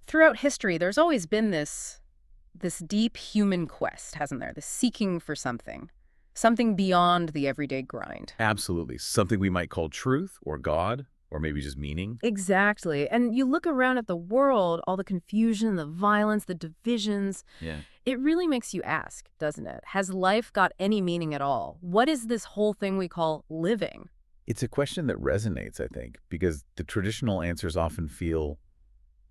Throughout history, there's always been this deep human quest, hasn't there? The seeking for something beyond the everyday grind. Absolutely. Something we might call truth or God or maybe just meaning. Exactly. And you look around at the world, all the confusion, the violence, the divisions, Yeah. it really makes you ask, doesn't it? Has life got any meaning at all? What is this whole thing we call living? It's a question that resonates, I think, because the traditional answers often feel,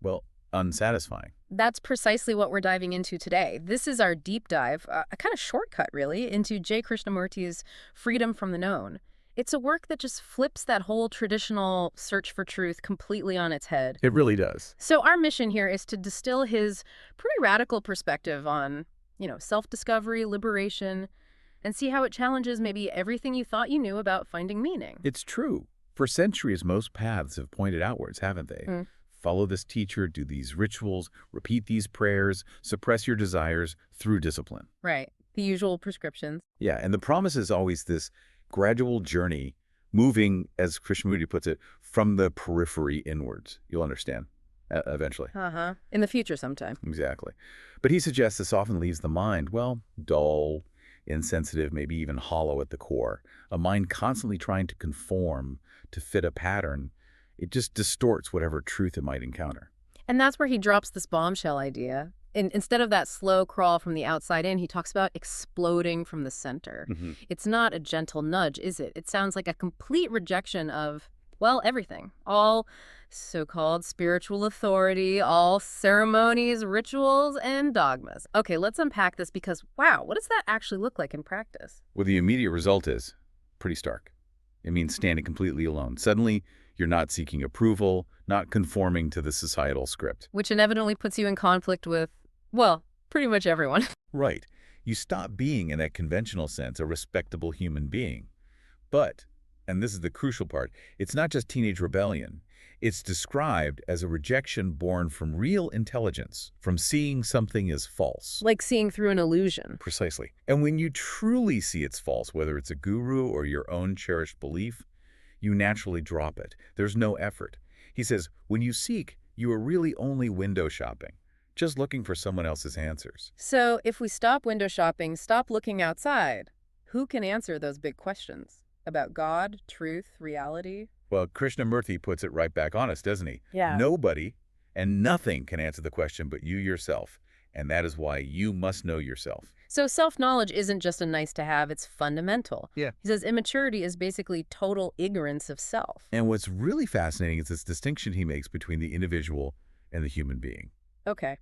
well, unsatisfying. That's precisely what we're diving into today. This is our deep dive, a kind of shortcut, really, into J. Krishnamurti's Freedom from the Known. It's a work that just flips that whole traditional search for truth completely on its head. It really does. So our mission here is to distill his pretty radical perspective on, self-discovery, liberation, and see how it challenges maybe everything you thought you knew about finding meaning. It's true. For centuries, most paths have pointed outwards, haven't they? Follow this teacher, do these rituals, repeat these prayers, suppress your desires through discipline. Right. The usual prescriptions. Yeah, and the promise is always this gradual journey, moving, as Krishnamurti puts it, from the periphery inwards. You'll understand eventually. In the future sometime. Exactly. But he suggests this often leaves the mind, well, dull, insensitive, maybe even hollow at the core. A mind constantly trying to conform, to fit a pattern. It just distorts whatever truth it might encounter. And that's where he drops this bombshell idea. Instead of that slow crawl from the outside in, he talks about exploding from the center. It's not a gentle nudge, is it? It sounds like a complete rejection of, well, everything. All so-called spiritual authority, all ceremonies, rituals, and dogmas. Okay, let's unpack this because, wow, what does that actually look like in practice? Well, the immediate result is pretty stark. It means standing completely alone. Suddenly, you're not seeking approval, not conforming to the societal script. Which inevitably puts you in conflict with, well, pretty much everyone. Right. You stop being, in that conventional sense, a respectable human being. But, and this is the crucial part, it's not just teenage rebellion. It's described as a rejection born from real intelligence, from seeing something as false. Like seeing through an illusion. Precisely. And when you truly see it's false, whether it's a guru or your own cherished belief, you naturally drop it. There's no effort. He says, when you seek, you are really only window shopping, just looking for someone else's answers. So if we stop window shopping, stop looking outside, who can answer those big questions about God, truth, reality? Well, Krishnamurti puts it right back on us, doesn't he? Yeah. Nobody and nothing can answer the question but you yourself. And that is why you must know yourself. So self-knowledge isn't just a nice-to-have, it's fundamental. Yeah. He says immaturity is basically total ignorance of self. And what's really fascinating is this distinction he makes between the individual and the human being. Okay.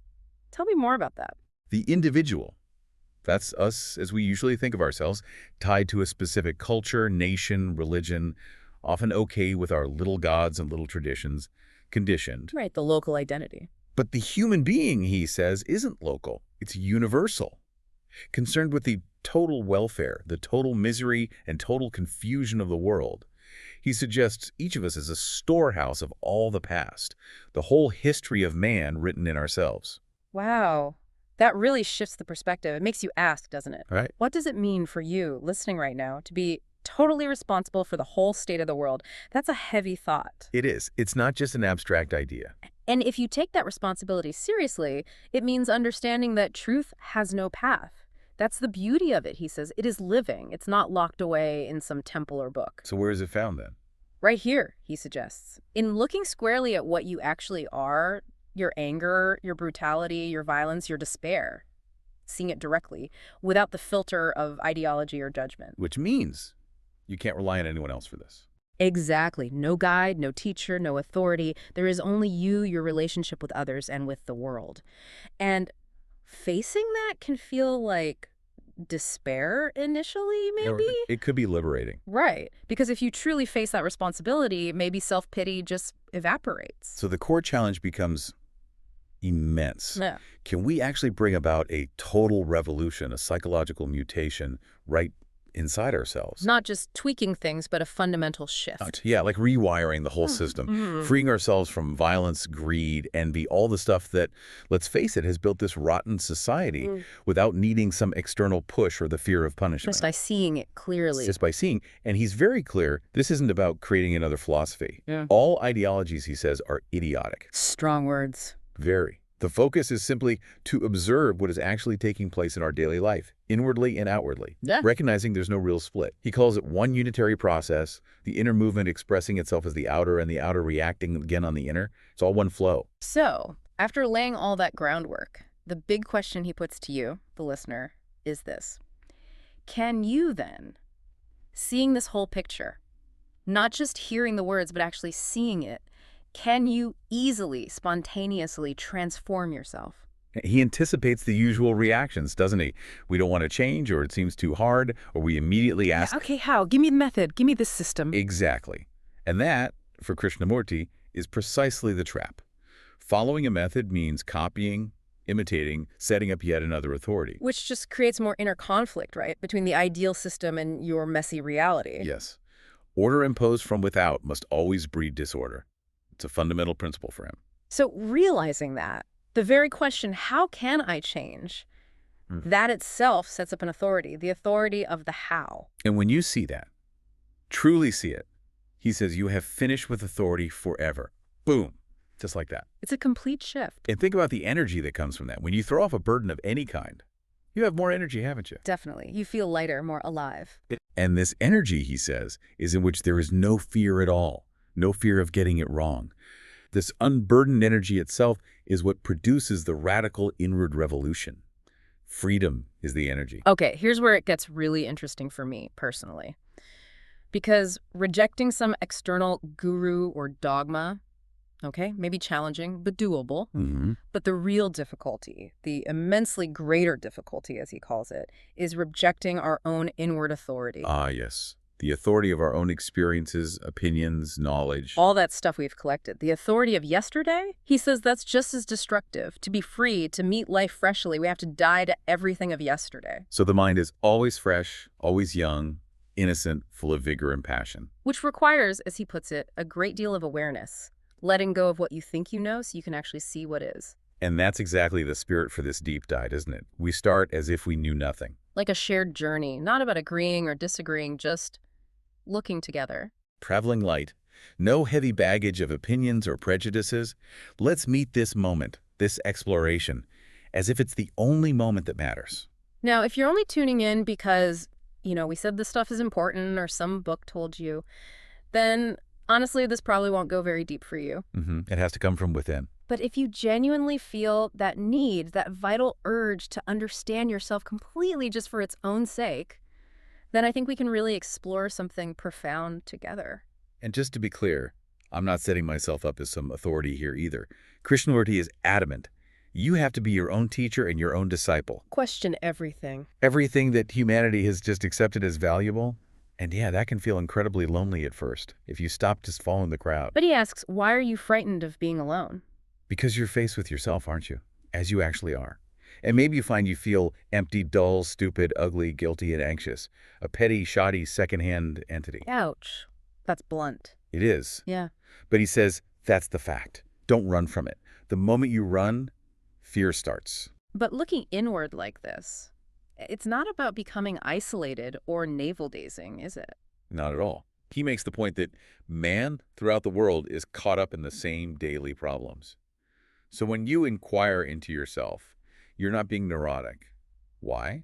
Tell me more about that. The individual, that's us as we usually think of ourselves, tied to a specific culture, nation, religion, often okay with our little gods and little traditions, conditioned. Right, the local identity. But the human being, he says, isn't local. It's universal. Concerned with the total welfare, the total misery and total confusion of the world. He suggests each of us is a storehouse of all the past, the whole history of man written in ourselves. Wow. That really shifts the perspective. It makes you ask, doesn't it? Right. What does it mean for you, listening right now, to be totally responsible for the whole state of the world? That's a heavy thought. It is. It's not just an abstract idea. And if you take that responsibility seriously, it means understanding that truth has no path. That's the beauty of it, he says. It is living. It's not locked away in some temple or book. So where is it found then? Right here, he suggests. In looking squarely at what you actually are, your anger, your brutality, your violence, your despair. Seeing it directly, without the filter of ideology or judgment. Which means you can't rely on anyone else for this. Exactly. No guide, no teacher, no authority. There is only you, your relationship with others, and with the world. And facing that can feel like despair initially, maybe? It could be liberating. Right. Because if you truly face that responsibility, maybe self-pity just evaporates. So the core challenge becomes immense. Yeah. Can we actually bring about a total revolution, a psychological mutation right inside ourselves? Not just tweaking things, but a fundamental shift. Yeah, like rewiring the whole system, freeing ourselves from violence, greed, envy, all the stuff that, let's face it, has built this rotten society without needing some external push or the fear of punishment. Just by seeing it clearly. Just by seeing. And he's very clear, this isn't about creating another philosophy. Yeah. All ideologies, he says, are idiotic. Strong words. Very. The focus is simply to observe what is actually taking place in our daily life, inwardly and outwardly, Yeah. recognizing there's no real split. He calls it one unitary process, the inner movement expressing itself as the outer and the outer reacting again on the inner. It's all one flow. So, after laying all that groundwork, the big question he puts to you, the listener, is this. Can you then, seeing this whole picture, not just hearing the words, but actually seeing it, can you easily, spontaneously transform yourself? He anticipates the usual reactions, doesn't he? We don't want to change, or it seems too hard, or we immediately ask... Yeah, okay, how? Give me the method. Give me the system. Exactly. And that, for Krishnamurti, is precisely the trap. Following a method means copying, imitating, setting up yet another authority. Which just creates more inner conflict, right? Between the ideal system and your messy reality. Yes. Order imposed from without must always breed disorder. It's a fundamental principle for him. So realizing that, the very question, how can I change? That itself sets up an authority, the authority of the how. And when you see that, truly see it, he says you have finished with authority forever. Boom. Just like that. It's a complete shift. And think about the energy that comes from that. When you throw off a burden of any kind, you have more energy, haven't you? Definitely. You feel lighter, more alive. And this energy, he says, is in which there is no fear at all, no fear of getting it wrong. This unburdened energy itself is what produces the radical inward revolution. Freedom is the energy. Okay, here's where it gets really interesting for me, personally. Because rejecting some external guru or dogma, okay, maybe challenging, but doable. But the real difficulty, the immensely greater difficulty, as he calls it, is rejecting our own inward authority. Ah, yes. The authority of our own experiences, opinions, knowledge. All that stuff we've collected. The authority of yesterday? He says that's just as destructive. To be free, to meet life freshly, we have to die to everything of yesterday. So the mind is always fresh, always young, innocent, full of vigor and passion. Which requires, as he puts it, a great deal of awareness. Letting go of what you think you know so you can actually see what is. And that's exactly the spirit for this deep dive, isn't it? We start as if we knew nothing. Like a shared journey, not about agreeing or disagreeing, just looking together. Traveling light. No heavy baggage of opinions or prejudices. Let's meet this moment, this exploration, as if it's the only moment that matters. Now, if you're only tuning in because, we said this stuff is important or some book told you, then honestly, this probably won't go very deep for you. It has to come from within. But if you genuinely feel that need, that vital urge to understand yourself completely just for its own sake, then I think we can really explore something profound together. And just to be clear, I'm not setting myself up as some authority here either. Krishnamurti is adamant. You have to be your own teacher and your own disciple. Question everything. Everything that humanity has just accepted as valuable. And yeah, that can feel incredibly lonely at first, if you stop just following the crowd. But he asks, why are you frightened of being alone? Because you're faced with yourself, aren't you? As you actually are. And maybe you find you feel empty, dull, stupid, ugly, guilty, and anxious. A petty, shoddy, secondhand entity. Ouch. That's blunt. It is. Yeah. But he says, that's the fact. Don't run from it. The moment you run, fear starts. But looking inward like this, it's not about becoming isolated or navel-gazing, is it? Not at all. He makes the point that man throughout the world is caught up in the same daily problems. So when you inquire into yourself, you're not being neurotic. Why?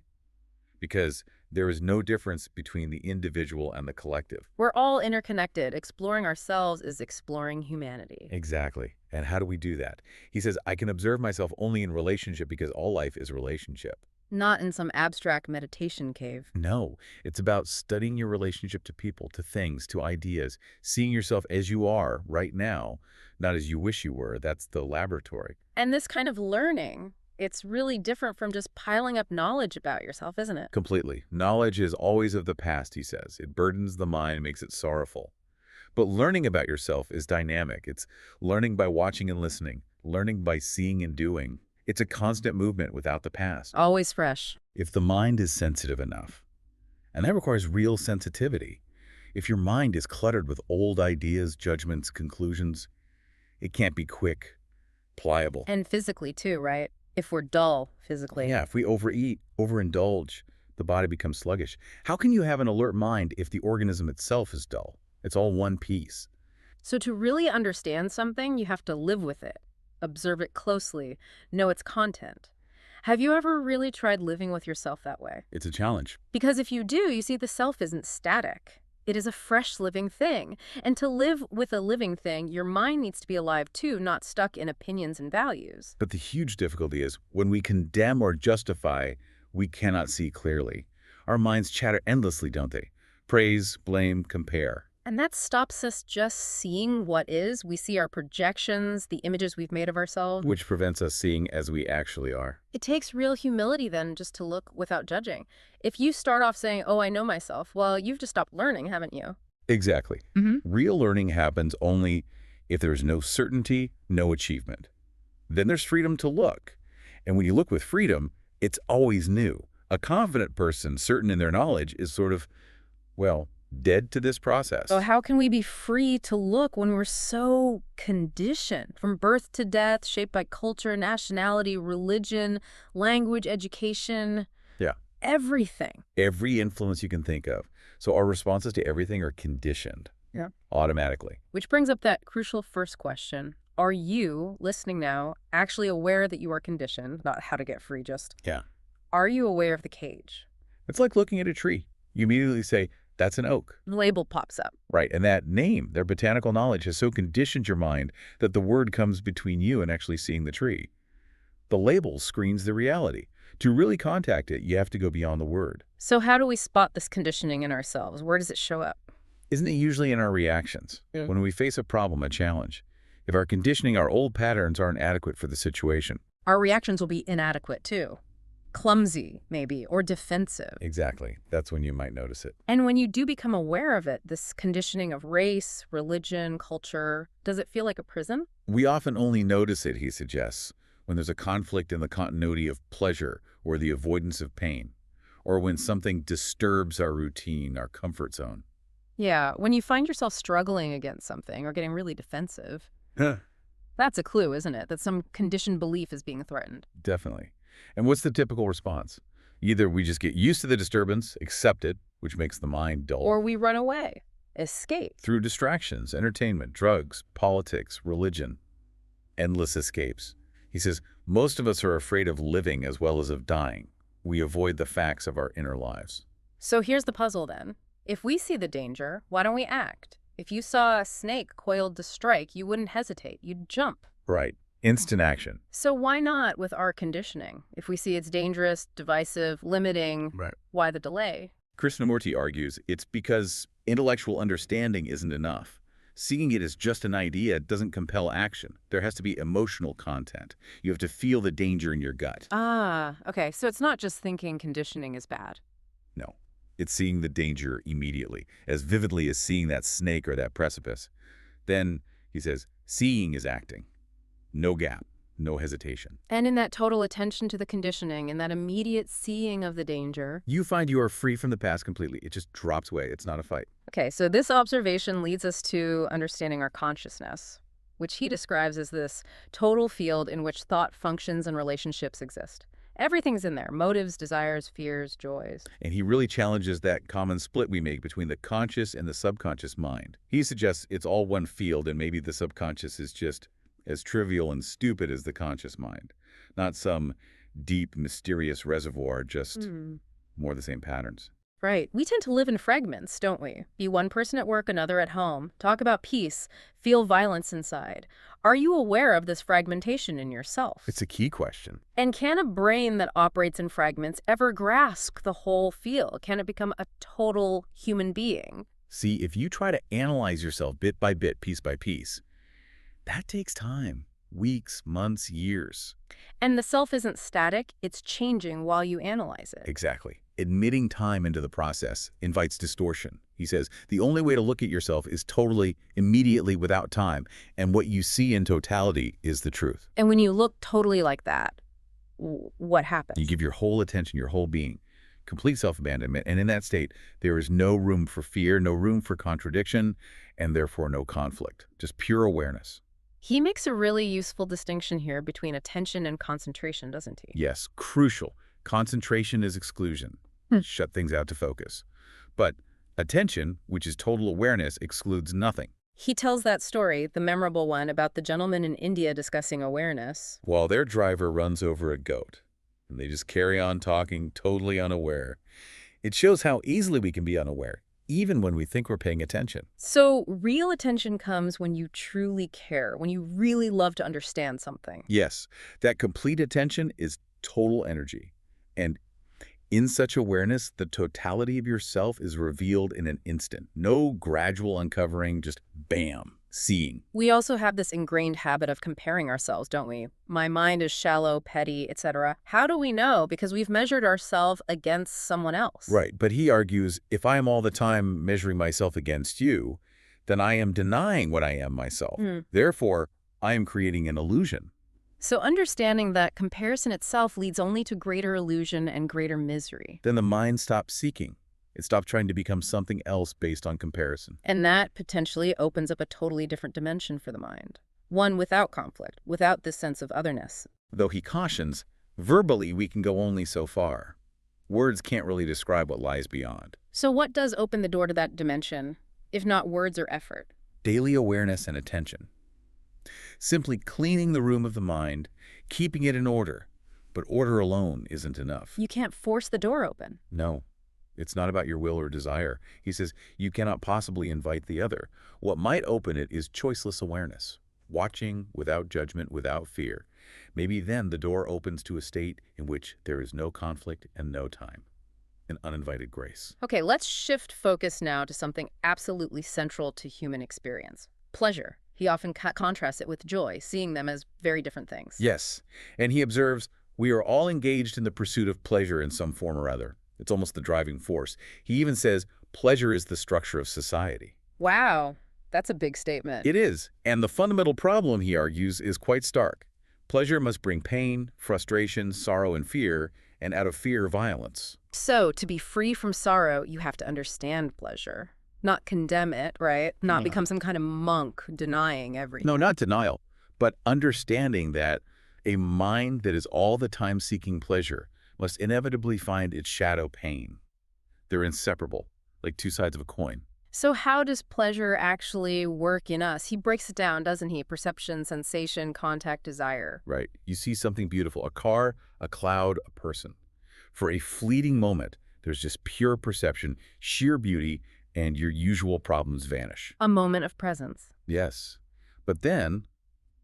Because there is no difference between the individual and the collective. We're all interconnected. Exploring ourselves is exploring humanity. Exactly. And how do we do that? He says, I can observe myself only in relationship because all life is relationship. Not in some abstract meditation cave. No, it's about studying your relationship to people, to things, to ideas, seeing yourself as you are right now, not as you wish you were. That's the laboratory. And this kind of learning, it's really different from just piling up knowledge about yourself, isn't it? Completely. Knowledge is always of the past, he says. It burdens the mind, makes it sorrowful. But learning about yourself is dynamic. It's learning by watching and listening, learning by seeing and doing. It's a constant movement without the past. Always fresh. If the mind is sensitive enough, and that requires real sensitivity, if your mind is cluttered with old ideas, judgments, conclusions, it can't be quick, pliable. And physically too, right? If we're dull physically. Yeah, if we overeat, overindulge, the body becomes sluggish. How can you have an alert mind if the organism itself is dull? It's all one piece. So to really understand something, you have to live with it. observe it closely, know its content. Have you ever really tried living with yourself that way? It's a challenge. Because if you do, you see the self isn't static. It is a fresh living thing. And to live with a living thing, your mind needs to be alive too, not stuck in opinions and values. But the huge difficulty is when we condemn or justify, we cannot see clearly. Our minds chatter endlessly, don't they? Praise, blame, compare. And that stops us just seeing what is. We see our projections, the images we've made of ourselves. Which prevents us seeing as we actually are. It takes real humility then just to look without judging. If you start off saying, oh, I know myself, well, you've just stopped learning, haven't you? Exactly. Real learning happens only if there's no certainty, no achievement. Then there's freedom to look. And when you look with freedom, it's always new. A confident person, certain in their knowledge, is sort of, well, dead to this process. So how can we be free to look when we're so conditioned from birth to death, shaped by culture, nationality, religion, language, education? Yeah. Everything. Every influence you can think of. So our responses to everything are conditioned. Yeah. Automatically. Which brings up that crucial first question. Are you, listening now, actually aware that you are conditioned? Not how to get free, just. Yeah. Are you aware of the cage? It's like looking at a tree. You immediately say, that's an oak. The label pops up. Right, and that name, their botanical knowledge, has so conditioned your mind that the word comes between you and actually seeing the tree. The label screens the reality. To really contact it, you have to go beyond the word. So how do we spot this conditioning in ourselves? Where does it show up? Isn't it usually in our reactions? Yeah. When we face a problem, a challenge. If our conditioning, our old patterns aren't adequate for the situation. Our reactions will be inadequate too. Clumsy, maybe, or defensive. Exactly. That's when you might notice it. And when you do become aware of it, this conditioning of race, religion, culture, does it feel like a prison? We often only notice it, he suggests, when there's a conflict in the continuity of pleasure or the avoidance of pain, or when something disturbs our routine, our comfort zone. Yeah, when you find yourself struggling against something or getting really defensive, that's a clue, isn't it? That some conditioned belief is being threatened. Definitely. And what's the typical response? Either we just get used to the disturbance, accept it, which makes the mind dull. Or we run away, escape. Through distractions, entertainment, drugs, politics, religion. Endless escapes. He says, most of us are afraid of living as well as of dying. We avoid the facts of our inner lives. So here's the puzzle then. If we see the danger, why don't we act? If you saw a snake coiled to strike, you wouldn't hesitate. You'd jump. Right. Instant action. So why not with our conditioning? If we see it's dangerous, divisive, limiting, why the delay? Krishnamurti argues it's because intellectual understanding isn't enough. Seeing it as just an idea doesn't compel action. There has to be emotional content. You have to feel the danger in your gut. Ah, okay. So it's not just thinking conditioning is bad. No. It's seeing the danger immediately, as vividly as seeing that snake or that precipice. Then, he says, seeing is acting. No gap, no hesitation. And in that total attention to the conditioning, in that immediate seeing of the danger. You find you are free from the past completely. It just drops away. It's not a fight. Okay, so this observation leads us to understanding our consciousness, which he describes as this total field in which thought functions and relationships exist. Everything's in there, motives, desires, fears, joys. And he really challenges that common split we make between the conscious and the subconscious mind. He suggests it's all one field and maybe the subconscious is just as trivial and stupid as the conscious mind. Not some deep, mysterious reservoir, just more the same patterns. Right. We tend to live in fragments, don't we? Be one person at work, another at home. Talk about peace. Feel violence inside. Are you aware of this fragmentation in yourself? It's a key question. And can a brain that operates in fragments ever grasp the whole field? Can it become a total human being? See, if you try to analyze yourself bit by bit, piece by piece, that takes time. Weeks, months, years. And the self isn't static, it's changing while you analyze it. Exactly. Admitting time into the process invites distortion. He says, the only way to look at yourself is totally, immediately, without time. And what you see in totality is the truth. And when you look totally like that, what happens? You give your whole attention, your whole being, complete self-abandonment. And in that state, there is no room for fear, no room for contradiction, and therefore no conflict. Just pure awareness. He makes a really useful distinction here between attention and concentration, doesn't he? Yes, crucial. Concentration is exclusion. Shut things out to focus. But attention, which is total awareness, excludes nothing. He tells that story, the memorable one, about the gentleman in India discussing awareness. While their driver runs over a goat, and they just carry on talking, totally unaware. It shows how easily we can be unaware, even when we think we're paying attention. So real attention comes when you truly care, when you really love to understand something. Yes, that complete attention is total energy. And in such awareness, the totality of yourself is revealed in an instant. No gradual uncovering, just bam, seeing. We also have this ingrained habit of comparing ourselves, don't we? My mind is shallow, petty, etc. How do we know? Because we've measured ourselves against someone else. Right, but he argues, if I am all the time measuring myself against you, then I am denying what I am myself. Therefore, I am creating an illusion. So understanding that comparison itself leads only to greater illusion and greater misery. Then the mind stops seeking. It stops trying to become something else based on comparison. And that potentially opens up a totally different dimension for the mind. One without conflict, without this sense of otherness. Though he cautions, verbally we can go only so far. Words can't really describe what lies beyond. So what does open the door to that dimension, if not words or effort? Daily awareness and attention. Simply cleaning the room of the mind, keeping it in order. But order alone isn't enough. You can't force the door open. No, it's not about your will or desire. He says you cannot possibly invite the other. What might open it is choiceless awareness, watching without judgment, without fear. Maybe then the door opens to a state in which there is no conflict and no time. An uninvited grace. Okay, let's shift focus now to something absolutely central to human experience. Pleasure. He often contrasts it with joy, seeing them as very different things. Yes, and he observes, we are all engaged in the pursuit of pleasure in some form or other. It's almost the driving force. He even says, pleasure is the structure of society. Wow, that's a big statement. It is, and the fundamental problem, he argues, is quite stark. Pleasure must bring pain, frustration, sorrow, and fear, and out of fear, violence. So, to be free from sorrow, you have to understand pleasure. Not condemn it, right? Not become some kind of monk denying everything. No, not denial, but understanding that a mind that is all the time seeking pleasure must inevitably find its shadow pain. They're inseparable, like two sides of a coin. So how does pleasure actually work in us? He breaks it down, doesn't he? Perception, sensation, contact, desire. Right. You see something beautiful, a car, a cloud, a person. For a fleeting moment, there's just pure perception, sheer beauty, and your usual problems vanish. A moment of presence. Yes. But then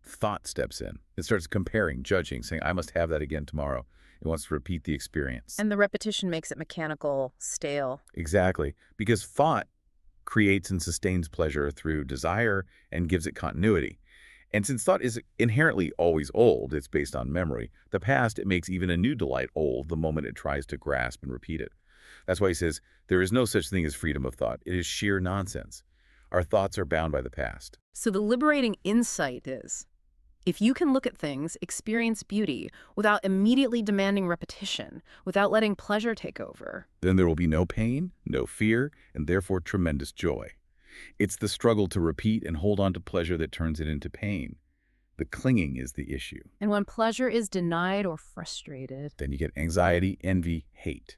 thought steps in. It starts comparing, judging, saying, I must have that again tomorrow. It wants to repeat the experience. And the repetition makes it mechanical, stale. Exactly. Because thought creates and sustains pleasure through desire and gives it continuity. And since thought is inherently always old, it's based on memory, the past, it makes even a new delight old the moment it tries to grasp and repeat it. That's why he says, there is no such thing as freedom of thought. It is sheer nonsense. Our thoughts are bound by the past. So the liberating insight is, if you can look at things, experience beauty, without immediately demanding repetition, without letting pleasure take over, then there will be no pain, no fear, and therefore tremendous joy. It's the struggle to repeat and hold on to pleasure that turns it into pain. The clinging is the issue. And when pleasure is denied or frustrated, then you get anxiety, envy, hate,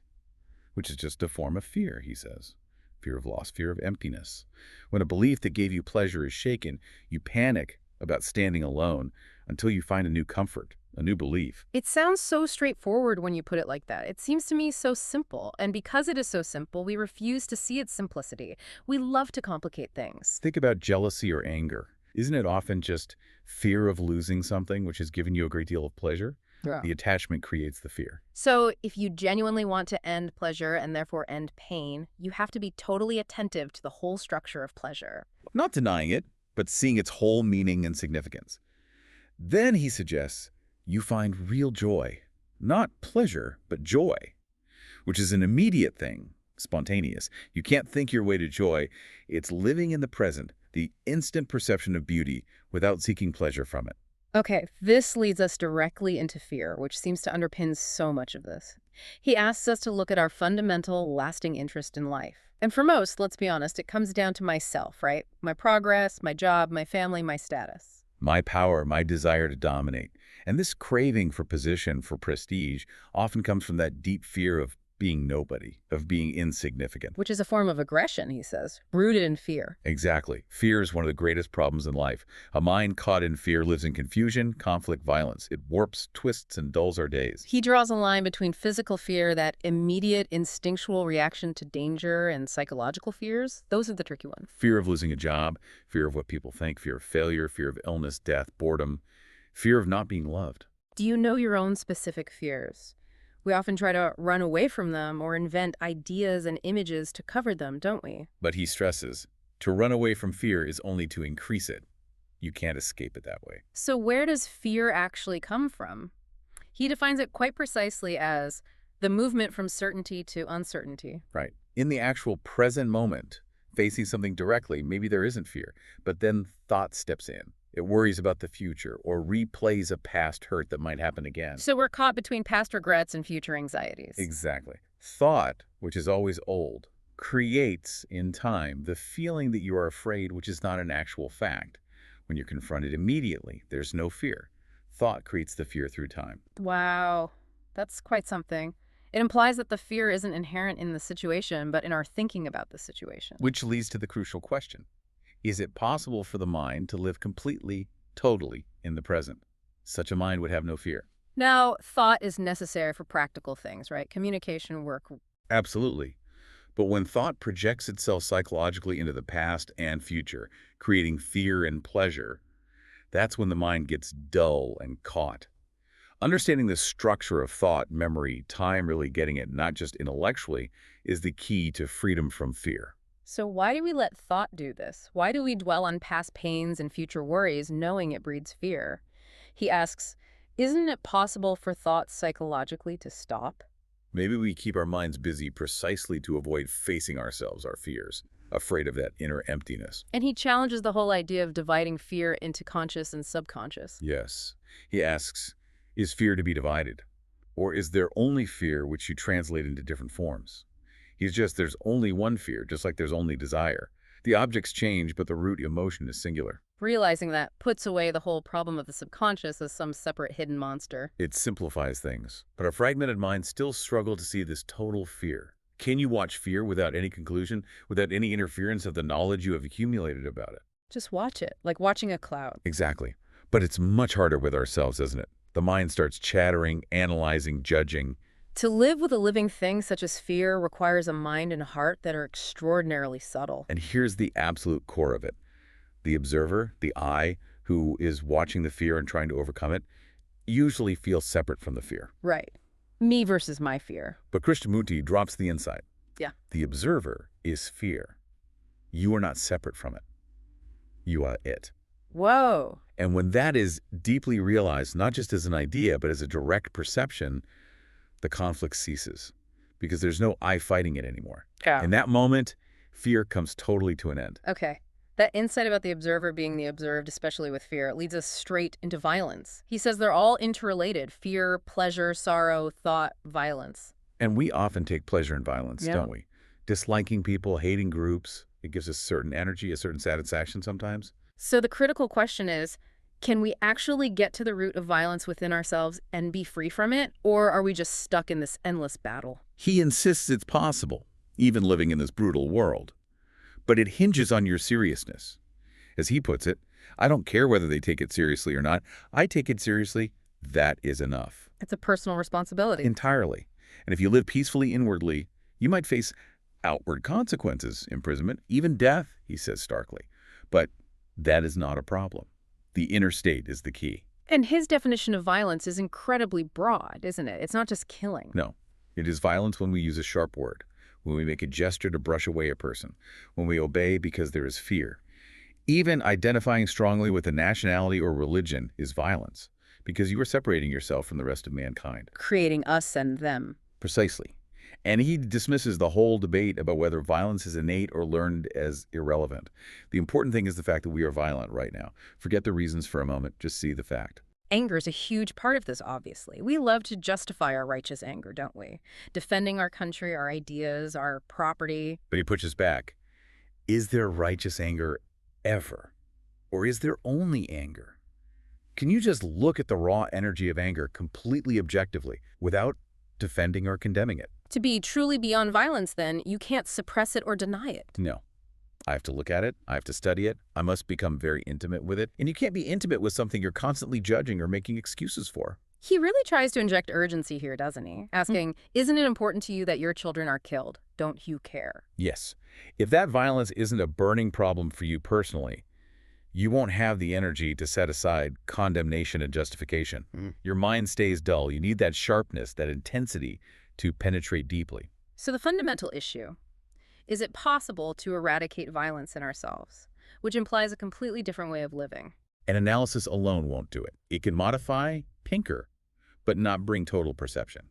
which is just a form of fear, he says. Fear of loss, fear of emptiness. When a belief that gave you pleasure is shaken, you panic about standing alone until you find a new comfort, a new belief. It sounds so straightforward when you put it like that. It seems to me so simple. And because it is so simple, we refuse to see its simplicity. We love to complicate things. Think about jealousy or anger. Isn't it often just fear of losing something which has given you a great deal of pleasure? Yeah. The attachment creates the fear. So if you genuinely want to end pleasure and therefore end pain, you have to be totally attentive to the whole structure of pleasure. Not denying it, but seeing its whole meaning and significance. Then, he suggests, you find real joy. Not pleasure, but joy, which is an immediate thing, spontaneous. You can't think your way to joy. It's living in the present, the instant perception of beauty without seeking pleasure from it. Okay, this leads us directly into fear, which seems to underpin so much of this. He asks us to look at our fundamental, lasting interest in life. And for most, let's be honest, it comes down to myself, right? My progress, my job, my family, my status. My power, my desire to dominate. And this craving for position, for prestige, often comes from that deep fear of being nobody, of being insignificant. Which is a form of aggression, he says, rooted in fear. Exactly. Fear is one of the greatest problems in life. A mind caught in fear lives in confusion, conflict, violence. It warps, twists, and dulls our days. He draws a line between physical fear, that immediate instinctual reaction to danger, and psychological fears. Those are the tricky ones. Fear of losing a job, fear of what people think, fear of failure, fear of illness, death, boredom, fear of not being loved. Do you know your own specific fears? We often try to run away from them or invent ideas and images to cover them, don't we? But he stresses, to run away from fear is only to increase it. You can't escape it that way. So where does fear actually come from? He defines it quite precisely as the movement from certainty to uncertainty. Right. In the actual present moment, facing something directly, maybe there isn't fear, but then thought steps in. It worries about the future or replays a past hurt that might happen again. So we're caught between past regrets and future anxieties. Exactly. Thought, which is always old, creates in time the feeling that you are afraid, which is not an actual fact. When you're confronted immediately, there's no fear. Thought creates the fear through time. Wow, that's quite something. It implies that the fear isn't inherent in the situation, but in our thinking about the situation. Which leads to the crucial question. Is it possible for the mind to live completely, totally in the present? Such a mind would have no fear. Now, thought is necessary for practical things, right? Communication, work. Absolutely. But when thought projects itself psychologically into the past and future, creating fear and pleasure, that's when the mind gets dull and caught. Understanding the structure of thought, memory, time, really getting it, not just intellectually, is the key to freedom from fear. So why do we let thought do this? Why do we dwell on past pains and future worries knowing it breeds fear? He asks, isn't it possible for thought psychologically to stop? Maybe we keep our minds busy precisely to avoid facing ourselves, our fears, afraid of that inner emptiness. And he challenges the whole idea of dividing fear into conscious and subconscious. Yes. He asks, is fear to be divided? Or is there only fear which you translate into different forms? There's only one fear, just like there's only desire. The objects change, but the root emotion is singular. Realizing that puts away the whole problem of the subconscious as some separate hidden monster. It simplifies things, but our fragmented minds still struggle to see this total fear. Can you watch fear without any conclusion, without any interference of the knowledge you have accumulated about it? Just watch it, like watching a cloud. Exactly. But it's much harder with ourselves, isn't it? The mind starts chattering, analyzing, judging. To live with a living thing such as fear requires a mind and heart that are extraordinarily subtle. And here's the absolute core of it. The observer, the I, who is watching the fear and trying to overcome it, usually feels separate from the fear. Right. Me versus my fear. But Krishnamurti drops the insight. Yeah. The observer is fear. You are not separate from it. You are it. Whoa. And when that is deeply realized, not just as an idea, but as a direct perception, the conflict ceases because there's no I fighting it anymore. Yeah. In that moment, fear comes totally to an end. Okay. That insight about the observer being the observed, especially with fear, leads us straight into violence. He says they're all interrelated: fear, pleasure, sorrow, thought, violence. And we often take pleasure in violence, don't we? Disliking people, hating groups, it gives us certain energy, a certain satisfaction sometimes. So the critical question is, can we actually get to the root of violence within ourselves and be free from it? Or are we just stuck in this endless battle? He insists it's possible, even living in this brutal world. But it hinges on your seriousness. As he puts it, I don't care whether they take it seriously or not. I take it seriously. That is enough. It's a personal responsibility. Entirely. And if you live peacefully inwardly, you might face outward consequences, imprisonment, even death, he says starkly. But that is not a problem. The inner state is the key. And his definition of violence is incredibly broad, isn't it? It's not just killing. No. It is violence when we use a sharp word, when we make a gesture to brush away a person, when we obey because there is fear. Even identifying strongly with a nationality or religion is violence, because you are separating yourself from the rest of mankind. Creating us and them. Precisely. And he dismisses the whole debate about whether violence is innate or learned as irrelevant. The important thing is the fact that we are violent right now. Forget the reasons for a moment, just see the fact. Anger is a huge part of this, obviously. We love to justify our righteous anger, don't we? Defending our country, our ideas, our property. But he pushes back. Is there righteous anger ever? Or is there only anger? Can you just look at the raw energy of anger completely objectively, without defending or condemning it. To be truly beyond violence, then, you can't suppress it or deny it. No. I have to look at it. I have to study it. I must become very intimate with it. And you can't be intimate with something you're constantly judging or making excuses for. He really tries to inject urgency here, doesn't he? Asking, isn't it important to you that your children are killed? Don't you care? Yes. If that violence isn't a burning problem for you personally, you won't have the energy to set aside condemnation and justification. Your mind stays dull. You need that sharpness, that intensity to penetrate deeply. So the fundamental issue, is it possible to eradicate violence in ourselves, which implies a completely different way of living? And analysis alone won't do it. It can modify, pinker, but not bring total perception.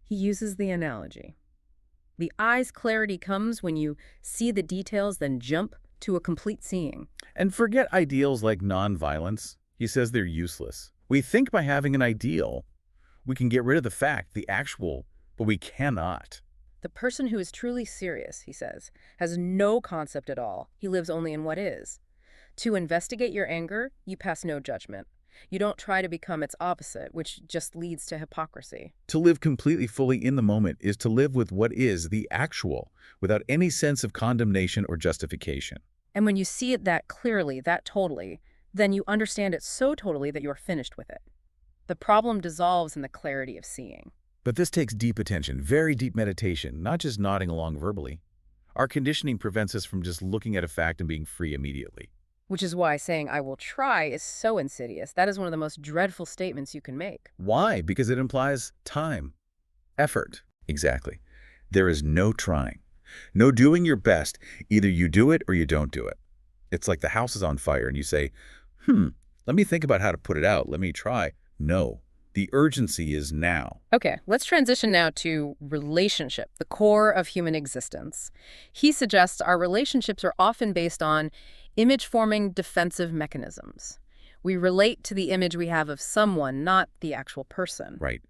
He uses the analogy. The eye's clarity comes when you see the details, then jump to a complete seeing. And forget ideals like nonviolence. He says they're useless. We think by having an ideal, we can get rid of the fact, the actual, but we cannot. The person who is truly serious, he says, has no concept at all. He lives only in what is. To investigate your anger, you pass no judgment. You don't try to become its opposite, which just leads to hypocrisy. To live completely fully in the moment is to live with what is the actual, without any sense of condemnation or justification. And when you see it that clearly, that totally, then you understand it so totally that you're finished with it. The problem dissolves in the clarity of seeing. But this takes deep attention, very deep meditation, not just nodding along verbally. Our conditioning prevents us from just looking at a fact and being free immediately. Which is why saying, I will try, is so insidious. That is one of the most dreadful statements you can make. Why? Because it implies time, effort. Exactly. There is no trying, no doing your best. Either you do it or you don't do it. It's like the house is on fire and you say, let me think about how to put it out. Let me try. No. The urgency is now. Okay, let's transition now to relationship, the core of human existence. He suggests our relationships are often based on image-forming defensive mechanisms. We relate to the image we have of someone, not the actual person. Right.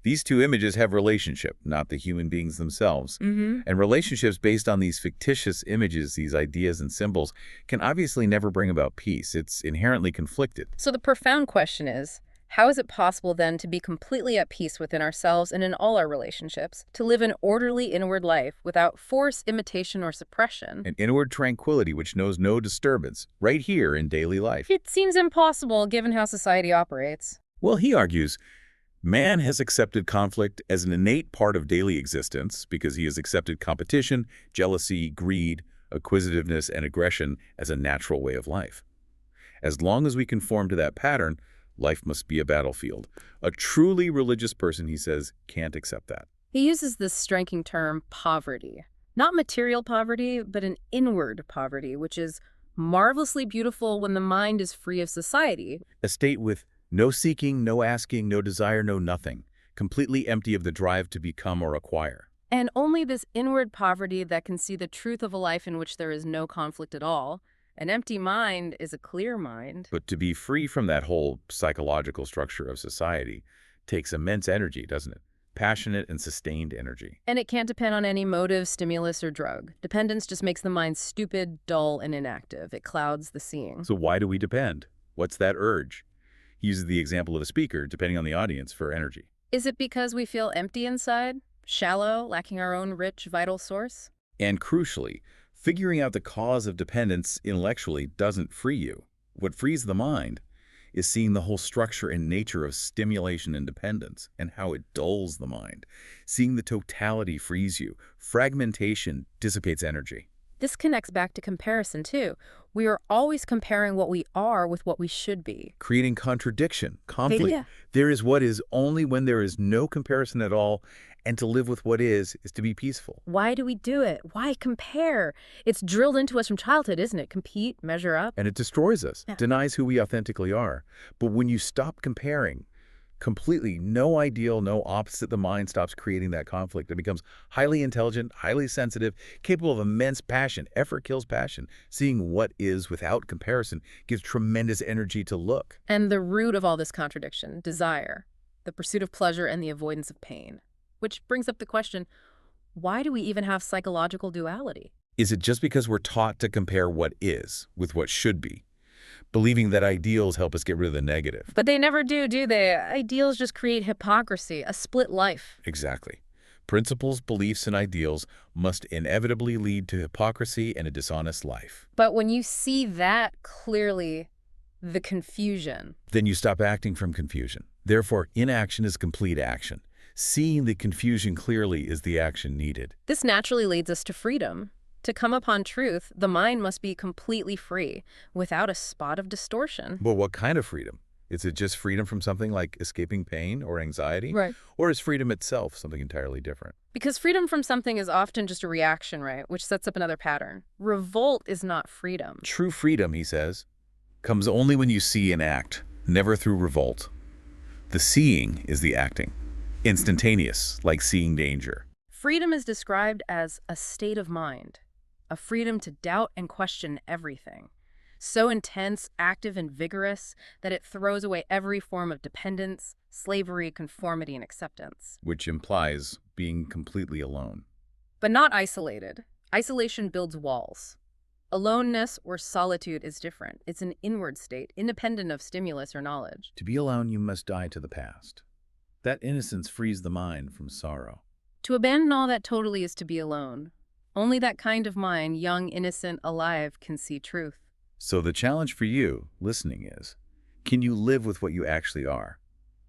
These two images have relationship, not the human beings themselves. And relationships based on these fictitious images, these ideas and symbols, can obviously never bring about peace. It's inherently conflicted. So the profound question is, how is it possible then to be completely at peace within ourselves and in all our relationships, to live an orderly inward life without force, imitation, or suppression? An inward tranquility which knows no disturbance, right here in daily life. It seems impossible given how society operates. Well, he argues, man has accepted conflict as an innate part of daily existence because he has accepted competition, jealousy, greed, acquisitiveness, and aggression as a natural way of life. As long as we conform to that pattern, life must be a battlefield. A truly religious person, he says, can't accept that. He uses this striking term, poverty. Not material poverty, but an inward poverty, which is marvelously beautiful when the mind is free of society. A state with no seeking, no asking, no desire, no nothing, completely empty of the drive to become or acquire. And only this inward poverty that can see the truth of a life in which there is no conflict at all. An empty mind is a clear mind. But to be free from that whole psychological structure of society takes immense energy, doesn't it? Passionate and sustained energy. And it can't depend on any motive, stimulus, or drug. Dependence just makes the mind stupid, dull, and inactive. It clouds the seeing. So why do we depend? What's that urge? He uses the example of a speaker, depending on the audience, for energy. Is it because we feel empty inside? Shallow, lacking our own rich, vital source? And crucially, figuring out the cause of dependence intellectually doesn't free you. What frees the mind is seeing the whole structure and nature of stimulation and dependence and how it dulls the mind. Seeing the totality frees you. Fragmentation dissipates energy. This connects back to comparison, too. We are always comparing what we are with what we should be. Creating contradiction, conflict. Yeah. There is what is only when there is no comparison at all, and to live with what is to be peaceful. Why do we do it? Why compare? It's drilled into us from childhood, isn't it? Compete, measure up. And it destroys us, Yeah. denies who we authentically are. But when you stop comparing, completely, no ideal, no opposite, the mind stops creating that conflict. It becomes highly intelligent, highly sensitive, capable of immense passion. Effort kills passion. Seeing what is without comparison gives tremendous energy to look. And the root of all this contradiction, desire, the pursuit of pleasure and the avoidance of pain. Which brings up the question, why do we even have psychological duality? Is it just because we're taught to compare what is with what should be? believing that ideals help us get rid of the negative. But they never do, do they? Ideals just create hypocrisy, a split life. Exactly. Principles, beliefs, and ideals must inevitably lead to hypocrisy and a dishonest life. But when you see that clearly, the confusion. Then you stop acting from confusion. Therefore, inaction is complete action. Seeing the confusion clearly is the action needed. This naturally leads us to freedom. To come upon truth, the mind must be completely free, without a spot of distortion. But what kind of freedom? Is it just freedom from something like escaping pain or anxiety? Right. Or is freedom itself something entirely different? Because freedom from something is often just a reaction, right? Which sets up another pattern. Revolt is not freedom. True freedom, he says, comes only when you see and act, never through revolt. The seeing is the acting. Instantaneous, like seeing danger. Freedom is described as a state of mind, a freedom to doubt and question everything. So intense, active, and vigorous that it throws away every form of dependence, slavery, conformity, and acceptance. Which implies being completely alone. But not isolated. Isolation builds walls. Aloneness or solitude is different. It's an inward state, independent of stimulus or knowledge. To be alone, you must die to the past. That innocence frees the mind from sorrow. To abandon all that totally is to be alone. Only that kind of mind, young, innocent, alive, can see truth. So the challenge for you, listening, is, can you live with what you actually are?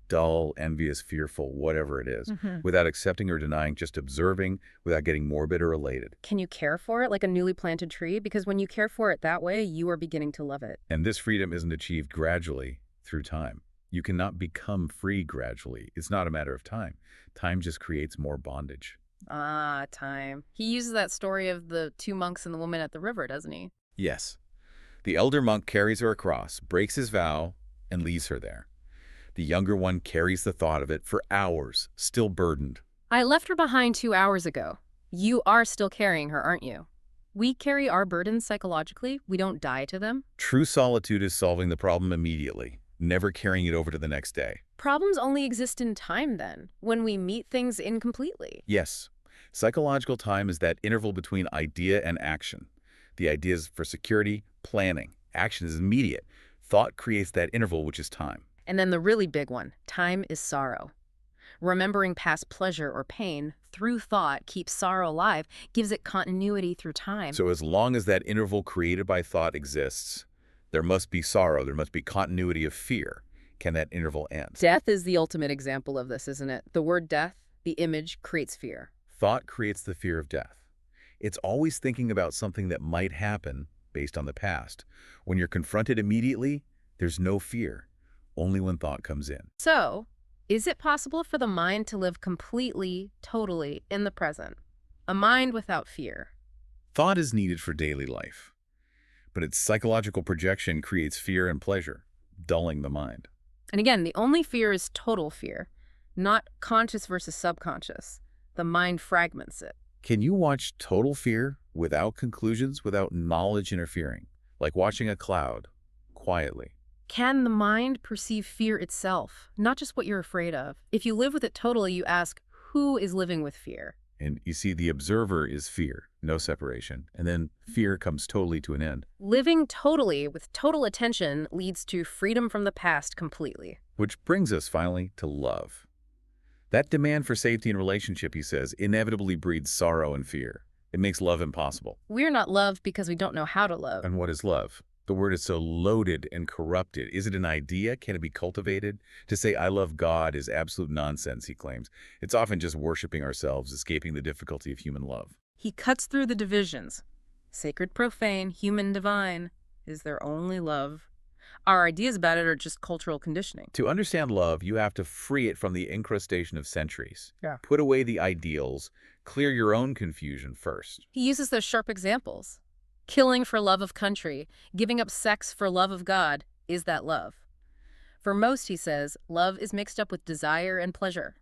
Dull, envious, fearful, whatever it is, without accepting or denying, just observing, without getting morbid or elated. Can you care for it like a newly planted tree? Because when you care for it that way, you are beginning to love it. And this freedom isn't achieved gradually through time. You cannot become free gradually. It's not a matter of time. Time just creates more bondage. Ah, time. He uses that story of the two monks and the woman at the river, doesn't he? Yes. The elder monk carries her across, breaks his vow, and leaves her there. The younger one carries the thought of it for hours, still burdened. I left her behind 2 hours ago. You are still carrying her, aren't you? We carry our burdens psychologically. We don't die to them. True solitude is solving the problem immediately, never carrying it over to the next day. Problems only exist in time then, when we meet things incompletely. Yes. Psychological time is that interval between idea and action. The idea is for security, planning. Action is immediate. Thought creates that interval, which is time. And then the really big one, time is sorrow. Remembering past pleasure or pain through thought keeps sorrow alive, gives it continuity through time. So as long as that interval created by thought exists, there must be sorrow, there must be continuity of fear. Can that interval end? Death is the ultimate example of this, isn't it? The word death, the image, creates fear. Thought creates the fear of death. It's always thinking about something that might happen based on the past. When you're confronted immediately, there's no fear, only when thought comes in. So, is it possible for the mind to live completely, totally in the present? A mind without fear? Thought is needed for daily life, but its psychological projection creates fear and pleasure, dulling the mind. And again, the only fear is total fear, not conscious versus subconscious. The mind fragments it. Can you watch total fear without conclusions, without knowledge interfering, like watching a cloud, quietly? Can the mind perceive fear itself, not just what you're afraid of? If you live with it totally, you ask, who is living with fear? And you see, the observer is fear, no separation, and then fear comes totally to an end. Living totally with total attention leads to freedom from the past completely. Which brings us finally to love. That demand for safety in relationship, he says, inevitably breeds sorrow and fear. It makes love impossible. We're not loved because we don't know how to love. And what is love? The word is so loaded and corrupted. Is it an idea? Can it be cultivated? To say I love God is absolute nonsense, he claims. It's often just worshiping ourselves, escaping the difficulty of human love. He cuts through the divisions. Sacred, profane, human, divine is their only love. Our ideas about it are just cultural conditioning. To understand love, you have to free it from the incrustation of centuries. Yeah. Put away the ideals. Clear your own confusion first. He uses those sharp examples. Killing for love of country, giving up sex for love of God, is that love? For most, he says, love is mixed up with desire and pleasure.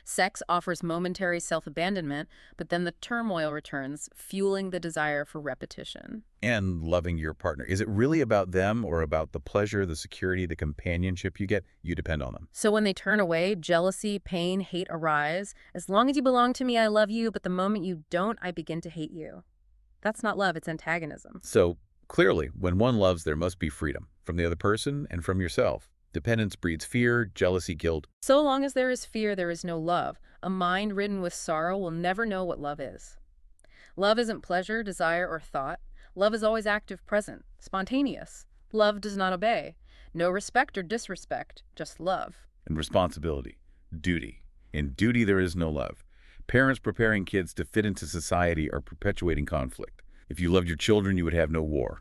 Sex offers momentary self-abandonment, but then the turmoil returns, fueling the desire for repetition. And loving your partner. Is it really about them or about the pleasure, the security, the companionship you get? You depend on them. So when they turn away, jealousy, pain, hate arise. As long as you belong to me, I love you, but the moment you don't, I begin to hate you. That's not love, it's antagonism. So Clearly, when one loves, there must be freedom from the other person and from yourself. Dependence breeds fear, jealousy, guilt. So long as there is fear, there is no love. A mind ridden with sorrow will never know what love is. Love isn't pleasure, desire, or thought. Love is always active, present, spontaneous. Love does not obey. No respect or disrespect, just love. And responsibility, duty. In duty, there is no love. Parents preparing kids to fit into society are perpetuating conflict. If you loved your children, you would have no war.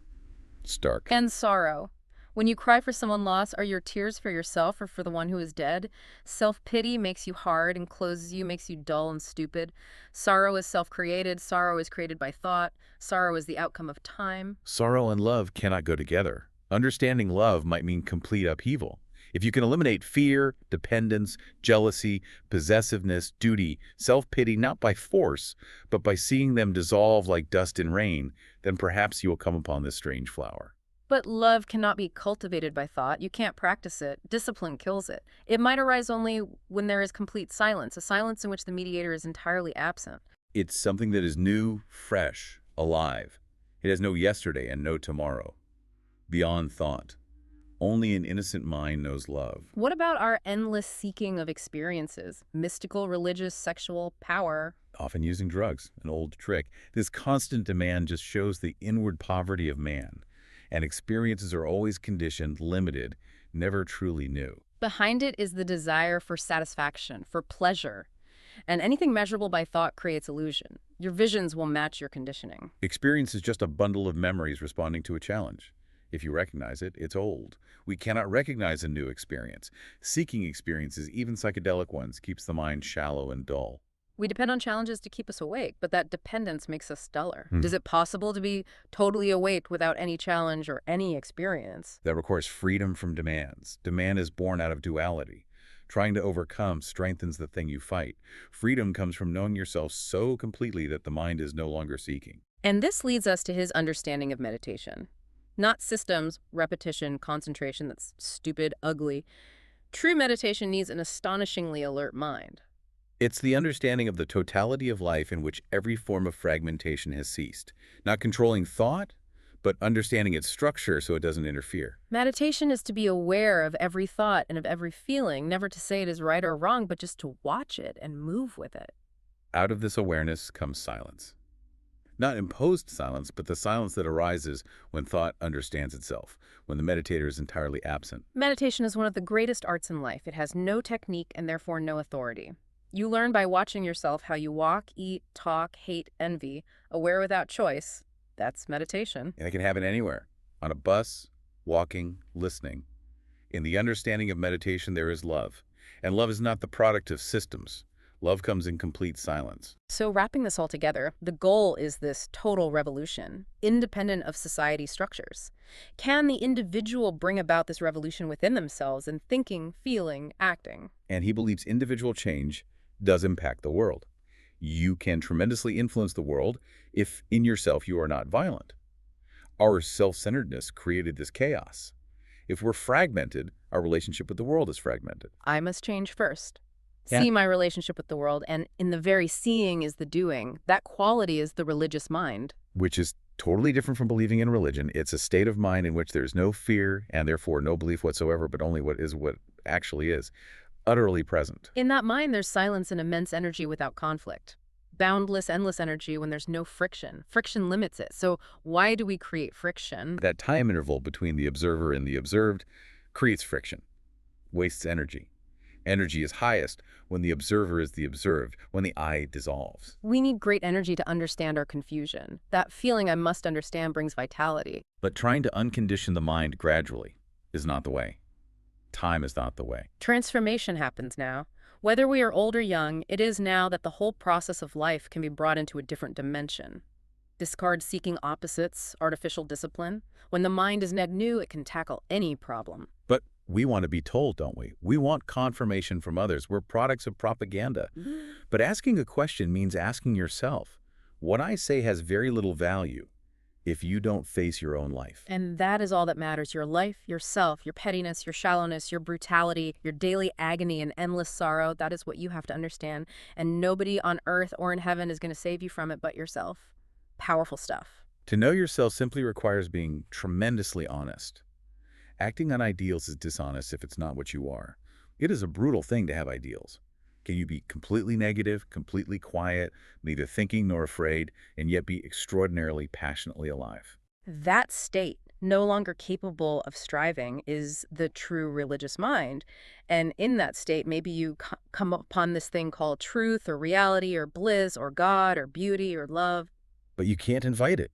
Stark. And sorrow. When you cry for someone lost, are your tears for yourself or for the one who is dead? Self-pity makes you hard and closes you, makes you dull and stupid. Sorrow is self-created. Sorrow is created by thought. Sorrow is the outcome of time. Sorrow and love cannot go together. Understanding love might mean complete upheaval. If you can eliminate fear, dependence, jealousy, possessiveness, duty, self-pity, not by force, but by seeing them dissolve like dust in rain, then perhaps you will come upon this strange flower. But love cannot be cultivated by thought. You can't practice it. Discipline kills it. It might arise only when there is complete silence, a silence in which the mediator is entirely absent. It's something that is new, fresh, alive. It has no yesterday and no tomorrow. Beyond thought. Only an innocent mind knows love. What about our endless seeking of experiences? Mystical, religious, sexual, power. Often using drugs, an old trick. This constant demand just shows the inward poverty of man. And experiences are always conditioned, limited, never truly new. Behind it is the desire for satisfaction, for pleasure. And anything measurable by thought creates illusion. Your visions will match your conditioning. Experience is just a bundle of memories responding to a challenge. If you recognize it, it's old. We cannot recognize a new experience. Seeking experiences, even psychedelic ones, keeps the mind shallow and dull. We depend on challenges to keep us awake, but that dependence makes us duller. Is it possible to be totally awake without any challenge or any experience? That requires freedom from demands. Demand is born out of duality. Trying to overcome strengthens the thing you fight. Freedom comes from knowing yourself so completely that the mind is no longer seeking. And this leads us to his understanding of meditation. Not systems, repetition, concentration that's stupid, ugly. True meditation needs an astonishingly alert mind. It's the understanding of the totality of life in which every form of fragmentation has ceased. Not controlling thought, but understanding its structure so it doesn't interfere. Meditation is to be aware of every thought and of every feeling, never to say it is right or wrong, but just to watch it and move with it. Out of this awareness comes silence. Not imposed silence, but the silence that arises when thought understands itself, when the meditator is entirely absent. Meditation is one of the greatest arts in life. It has no technique and therefore no authority. You learn by watching yourself how you walk, eat, talk, hate, envy, aware without choice. That's meditation. And it can happen anywhere. On a bus, walking, listening. In the understanding of meditation, there is love. And love is not the product of systems. Love comes in complete silence. So wrapping this all together, the goal is this total revolution, independent of society structures. Can the individual bring about this revolution within themselves in thinking, feeling, acting? And he believes individual change does impact the world. You can tremendously influence the world if in yourself you are not violent. Our self-centeredness created this chaos. If we're fragmented, our relationship with the world is fragmented. I must change first. Yeah. See my relationship with the world, and in the very seeing is the doing. That quality is the religious mind. Which is totally different from believing in religion. It's a state of mind in which there's no fear and therefore no belief whatsoever, but only what actually is. Utterly present. In that mind, there's silence and immense energy without conflict. Boundless, endless energy when there's no friction. Friction limits it. So why do we create friction? That time interval between the observer and the observed creates friction, wastes energy. Energy is highest when the observer is the observed, when the I dissolves. We need great energy to understand our confusion. That feeling I must understand brings vitality. But trying to uncondition the mind gradually is not the way. Time is not the way. Transformation happens now. Whether we are old or young, it is now that the whole process of life can be brought into a different dimension. Discard seeking opposites, artificial discipline. When the mind is new, it can tackle any problem. But we want to be told, don't we? We want confirmation from others. We're products of propaganda. But asking a question means asking yourself, what I say has very little value if you don't face your own life. And that is all that matters. Your life, yourself, your pettiness, your shallowness, your brutality, your daily agony and endless sorrow. That is what you have to understand. And nobody on earth or in heaven is going to save you from it but yourself. Powerful stuff. To know yourself simply requires being tremendously honest. Acting on ideals is dishonest if it's not what you are. It is a brutal thing to have ideals. Can you be completely negative, completely quiet, neither thinking nor afraid, and yet be extraordinarily passionately alive? That state, no longer capable of striving, is the true religious mind. And in that state, maybe you come upon this thing called truth or reality or bliss or God or beauty or love. But you can't invite it.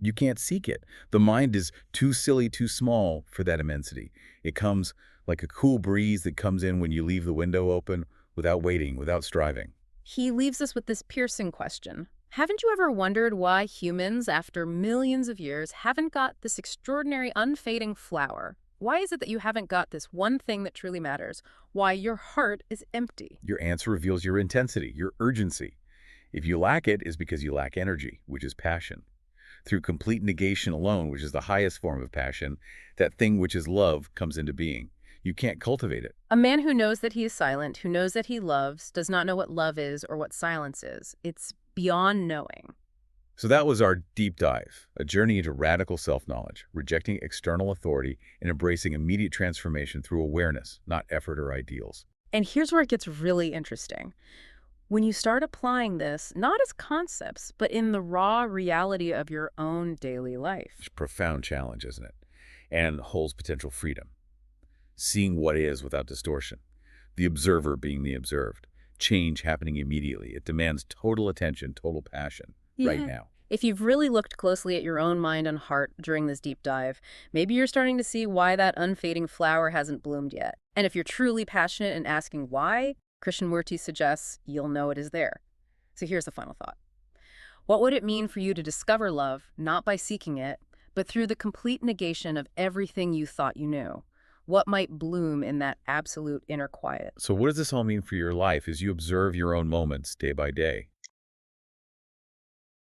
You can't seek it. The mind is too silly, too small for that immensity. It comes like a cool breeze that comes in when you leave the window open, without waiting, without striving. He leaves us with this piercing question. Haven't you ever wondered why humans, after millions of years, haven't got this extraordinary unfading flower? Why is it that you haven't got this one thing that truly matters? Why your heart is empty? Your answer reveals your intensity, your urgency. If you lack it, it's because you lack energy, which is passion. Through complete negation alone, which is the highest form of passion, that thing which is love comes into being. You can't cultivate it. A man who knows that he is silent, who knows that he loves, does not know what love is or what silence is. It's beyond knowing. So that was our deep dive, a journey into radical self-knowledge, rejecting external authority and embracing immediate transformation through awareness, not effort or ideals. And here's where it gets really interesting. When you start applying this, not as concepts, but in the raw reality of your own daily life. It's a profound challenge, isn't it? And holds potential freedom. Seeing what is without distortion. The observer being the observed. Change happening immediately. It demands total attention, total passion, right now. If you've really looked closely at your own mind and heart during this deep dive, maybe you're starting to see why that unfading flower hasn't bloomed yet. And if you're truly passionate and asking why, Krishnamurti suggests you'll know it is there. So here's the final thought. What would it mean for you to discover love, not by seeking it, but through the complete negation of everything you thought you knew? What might bloom in that absolute inner quiet? So what does this all mean for your life as you observe your own moments day by day?